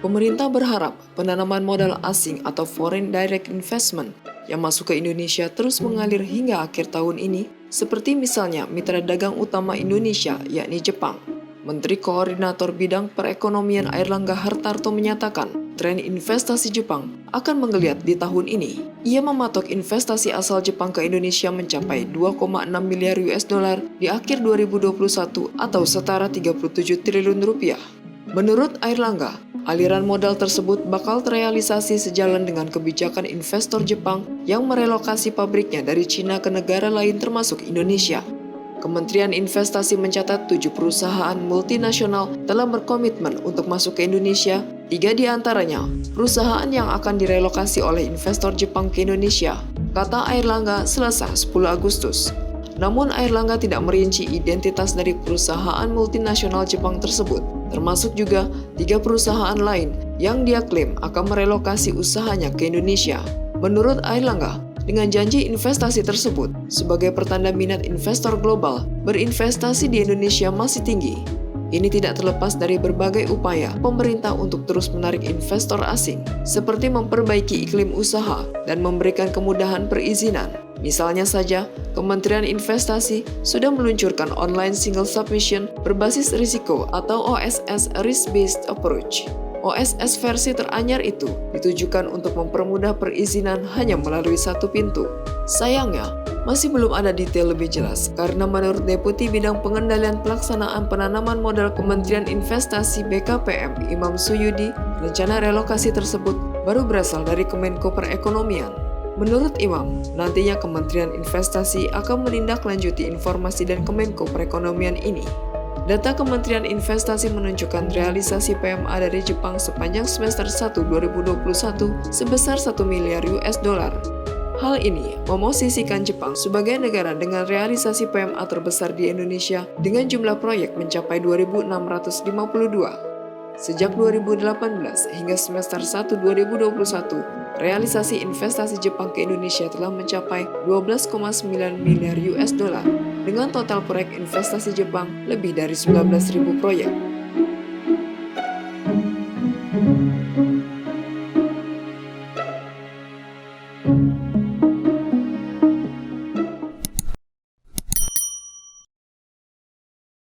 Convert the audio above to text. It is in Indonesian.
Pemerintah berharap penanaman modal asing atau foreign direct investment yang masuk ke Indonesia terus mengalir hingga akhir tahun ini, seperti misalnya mitra dagang utama Indonesia yakni Jepang. Menteri Koordinator Bidang Perekonomian Airlangga Hartarto menyatakan tren investasi Jepang akan menggeliat di tahun ini. Ia mematok investasi asal Jepang ke Indonesia mencapai 2,6 miliar US dollar di akhir 2021 atau setara 37 triliun rupiah. Menurut Airlangga, aliran modal tersebut bakal terrealisasi sejalan dengan kebijakan investor Jepang yang merelokasi pabriknya dari Cina ke negara lain termasuk Indonesia. Kementerian Investasi mencatat 7 perusahaan multinasional telah berkomitmen untuk masuk ke Indonesia, 3 di antaranya perusahaan yang akan direlokasi oleh investor Jepang ke Indonesia, kata Airlangga Selasa 10 Agustus. Namun Airlangga tidak merinci identitas dari perusahaan multinasional Jepang tersebut, termasuk juga 3 perusahaan lain yang dia klaim akan merelokasi usahanya ke Indonesia. Menurut Airlangga, dengan janji investasi tersebut, sebagai pertanda minat investor global berinvestasi di Indonesia masih tinggi. Ini tidak terlepas dari berbagai upaya pemerintah untuk terus menarik investor asing, seperti memperbaiki iklim usaha dan memberikan kemudahan perizinan. Misalnya saja, Kementerian Investasi sudah meluncurkan online single submission berbasis risiko atau OSS Risk-Based Approach. OSS versi teranyar itu ditujukan untuk mempermudah perizinan hanya melalui satu pintu. Sayangnya, masih belum ada detail lebih jelas karena menurut Deputi Bidang Pengendalian Pelaksanaan Penanaman Modal Kementerian Investasi BKPM Imam Suyudi, rencana relokasi tersebut baru berasal dari Kemenko Perekonomian. Menurut Imam, nantinya Kementerian Investasi akan menindaklanjuti informasi dan Kemenko Perekonomian ini. Data Kementerian Investasi menunjukkan realisasi PMA dari Jepang sepanjang semester 1 2021 sebesar 1 miliar US dollar. Hal ini memosisikan Jepang sebagai negara dengan realisasi PMA terbesar di Indonesia dengan jumlah proyek mencapai 2.652. Sejak 2018 hingga semester 1 2021, realisasi investasi Jepang ke Indonesia telah mencapai 12,9 miliar US dollar dengan total proyek investasi Jepang lebih dari 19.000 proyek.